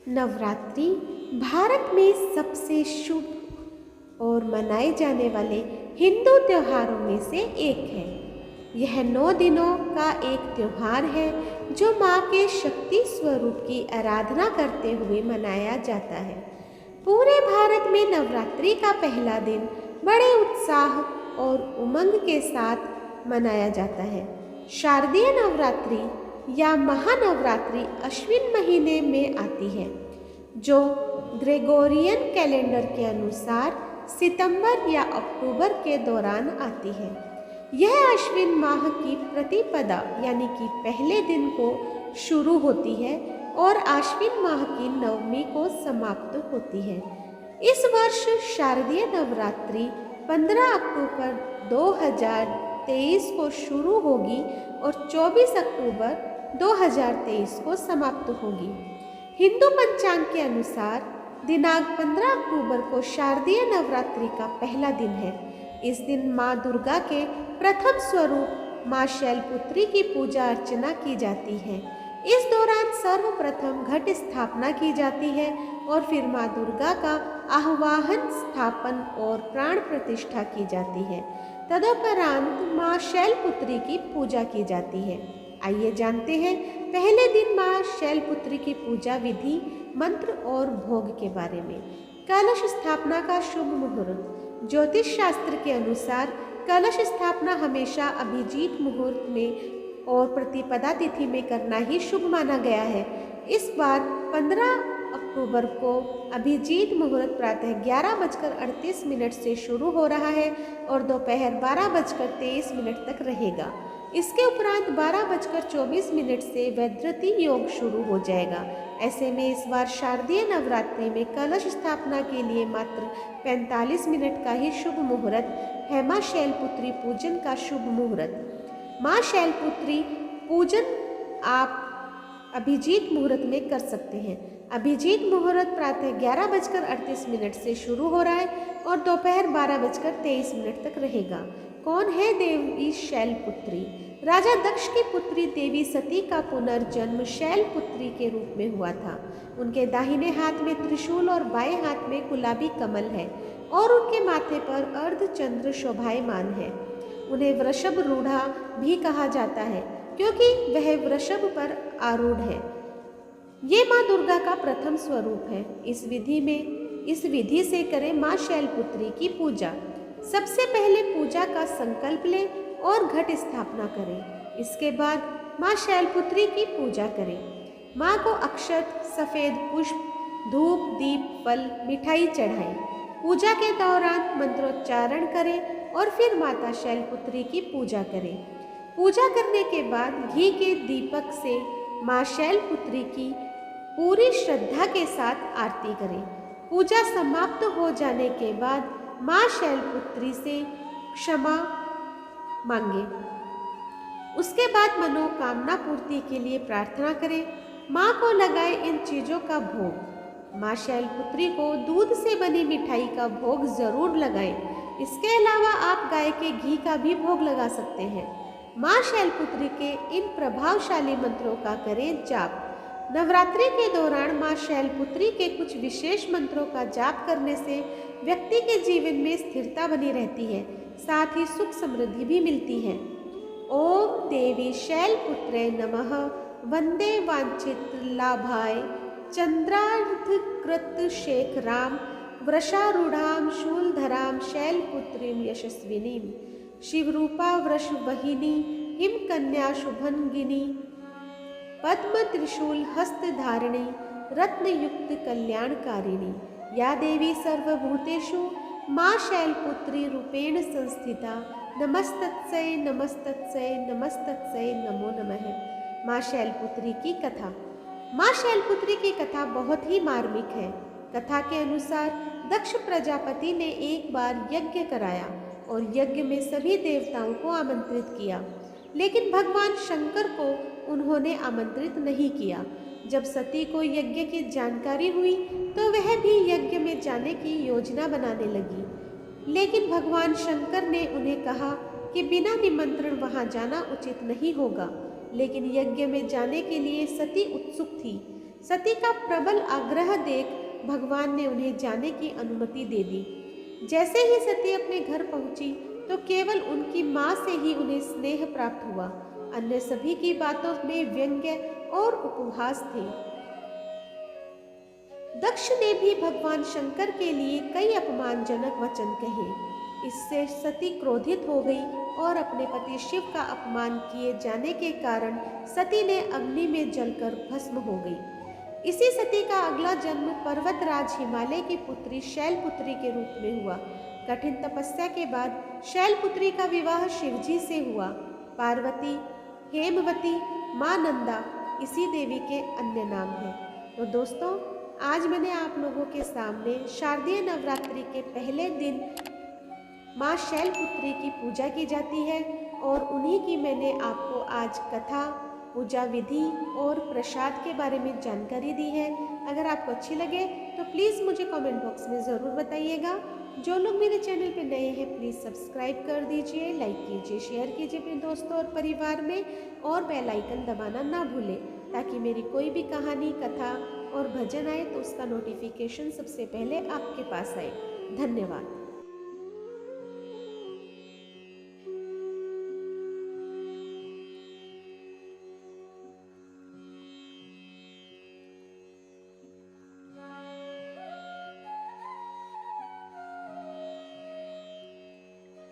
नवरात्रि भारत में सबसे शुभ और मनाए जाने वाले हिंदू त्योहारों में से एक है। यह 9 दिनों का एक त्योहार है जो माँ के शक्ति स्वरूप की आराधना करते हुए मनाया जाता है। पूरे भारत में नवरात्रि का पहला दिन बड़े उत्साह और उमंग के साथ मनाया जाता है। शारदीय नवरात्रि या महानवरात्रि अश्विन महीने में आती है, जो ग्रेगोरियन कैलेंडर के अनुसार सितंबर या अक्टूबर के दौरान आती है। यह अश्विन माह की प्रतिपदा यानी कि पहले दिन को शुरू होती है और आश्विन माह की नवमी को समाप्त होती है। इस वर्ष शारदीय नवरात्रि 15 अक्टूबर 2023 को शुरू होगी और 24 अक्टूबर 2023 को समाप्त होगी। हिंदू पंचांग के अनुसार दिनांक 15 अक्टूबर को शारदीय नवरात्रि का पहला दिन है। इस दिन माँ दुर्गा के प्रथम स्वरूप माँ शैलपुत्री की पूजा अर्चना की जाती है। इस दौरान सर्वप्रथम घट स्थापना की जाती है और फिर माँ दुर्गा का आह्वान, स्थापन और प्राण प्रतिष्ठा की जाती है। तदुपरांत माँ शैलपुत्री की पूजा की जाती है। आइए जानते हैं पहले दिन माँ शैलपुत्री की पूजा विधि, मंत्र और भोग के बारे में। कलश स्थापना का शुभ मुहूर्त। ज्योतिष शास्त्र के अनुसार कलश स्थापना हमेशा अभिजीत मुहूर्त में और प्रतिपदा तिथि में करना ही शुभ माना गया है। इस बार 15 अक्टूबर को अभिजीत मुहूर्त प्रातः 11:38 से शुरू हो रहा है और दोपहर 12:23 तक रहेगा। इसके उपरांत 12:24 से वैधृति योग शुरू हो जाएगा। ऐसे में इस बार शारदीय नवरात्रि में कलश स्थापना के लिए मात्र 45 मिनट का ही शुभ मुहूर्त है। माँ शैलपुत्री पूजन का शुभ मुहूर्त। माँ शैलपुत्री पूजन आप अभिजीत मुहूर्त में कर सकते हैं। अभिजीत मुहूर्त प्रातः 11:38 से शुरू हो रहा है और दोपहर 12:23 तक रहेगा। कौन है देवी शैलपुत्री? राजा दक्ष की पुत्री देवी सती का पुनर्जन्म शैलपुत्री के रूप में हुआ था। उनके दाहिने हाथ में त्रिशूल और बाएं हाथ में गुलाबी कमल है और उनके माथे पर अर्धचंद्र शोभायमान है। उन्हें वृषभ रूढ़ा भी कहा जाता है क्योंकि वह वृषभ पर आरूढ़ है। ये माँ दुर्गा का प्रथम स्वरूप है। इस विधि से करें माँ शैलपुत्री की पूजा। सबसे पहले पूजा का संकल्प लें और घट स्थापना करें। इसके बाद माँ शैलपुत्री की पूजा करें। माँ को अक्षत, सफ़ेद पुष्प, धूप, दीप, फल, मिठाई चढ़ाएं। पूजा के दौरान मंत्रोच्चारण करें और फिर माता शैलपुत्री की पूजा करें। पूजा करने के बाद घी के दीपक से माँ शैलपुत्री की पूरी श्रद्धा के साथ आरती करें। पूजा समाप्त हो जाने के बाद माँ शैलपुत्री से क्षमा मांगे। उसके बाद मनोकामना पूर्ति के लिए प्रार्थना करें। माँ को लगाए इन चीज़ों का भोग। माँ शैलपुत्री को दूध से बनी मिठाई का भोग जरूर लगाएं। इसके अलावा आप गाय के घी का भी भोग लगा सकते हैं। माँ शैलपुत्री के इन प्रभावशाली मंत्रों का करें जाप। नवरात्रि के दौरान माँ शैलपुत्री के कुछ विशेष मंत्रों का जाप करने से व्यक्ति के जीवन में स्थिरता बनी रहती है, साथ ही सुख समृद्धि भी मिलती है। ओम देवी शैलपुत्रे नमः। वंदे वांछित लाभाय चंद्रार्धकृत शेखराम वृषारूढ़ाम शूलधराम शैलपुत्रीम यशस्विनीम शिवरूपा वृषवहिनी हिमकन्या शुभंगिनी पद्म त्रिशूल हस्तधारिणी रत्नयुक्त कल्याणकारिणी या देवी सर्वभूतेषु माँ शैलपुत्री रूपेण संस्थिता नमस्तत्सै नमस्तत्सै नमस्तत्सै नमो नमः। माँ शैलपुत्री की कथा। माँ शैलपुत्री की कथा बहुत ही मार्मिक है। कथा के अनुसार दक्ष प्रजापति ने एक बार यज्ञ कराया और यज्ञ में सभी देवताओं को आमंत्रित किया, लेकिन भगवान शंकर को उन्होंने आमंत्रित नहीं किया। जब सती को यज्ञ की जानकारी हुई तो वह भी यज्ञ में जाने की योजना बनाने लगी, लेकिन भगवान शंकर ने उन्हें कहा कि बिना निमंत्रण वहां जाना उचित नहीं होगा। लेकिन यज्ञ में जाने के लिए सती उत्सुक थी। सती का प्रबल आग्रह देख भगवान ने उन्हें जाने की अनुमति दे दी। जैसे ही सती अपने घर पहुंची तो केवल उनकी माँ से ही उन्हें स्नेह प्राप्त हुआ। अन्य सभी की बातों में व्यंग्य और उपहास थे। दक्ष ने भी भगवान शंकर के लिए कई अपमानजनक वचन कहे। इससे सती क्रोधित हो गई और अपने पति शिव का अपमान किए जाने के कारण सती ने अग्नि में जलकर भस्म हो गई। इसी सती का अगला जन्म पर्वतराज हिमालय की पुत्री शैलपुत्री के रूप में हुआ। कठिन तपस्या के बाद शैलपुत्री का विवाह शिवजी से हुआ। पार्वती, हेमवती, माँ नंदा इसी देवी के अन्य नाम हैं। तो दोस्तों, आज मैंने आप लोगों के सामने शारदीय नवरात्रि के पहले दिन माँ शैलपुत्री की पूजा की जाती है और उन्हीं की मैंने आपको आज कथा, पूजा विधि और प्रसाद के बारे में जानकारी दी है। अगर आपको अच्छी लगे तो प्लीज़ मुझे कमेंट बॉक्स में ज़रूर बताइएगा। जो लोग मेरे चैनल पे नए हैं प्लीज़ सब्सक्राइब कर दीजिए, लाइक कीजिए, शेयर कीजिए अपने दोस्तों और परिवार में, और बेल आइकन दबाना ना भूलें ताकि मेरी कोई भी कहानी, कथा और भजन आए तो उसका नोटिफिकेशन सबसे पहले आपके पास आए। धन्यवाद।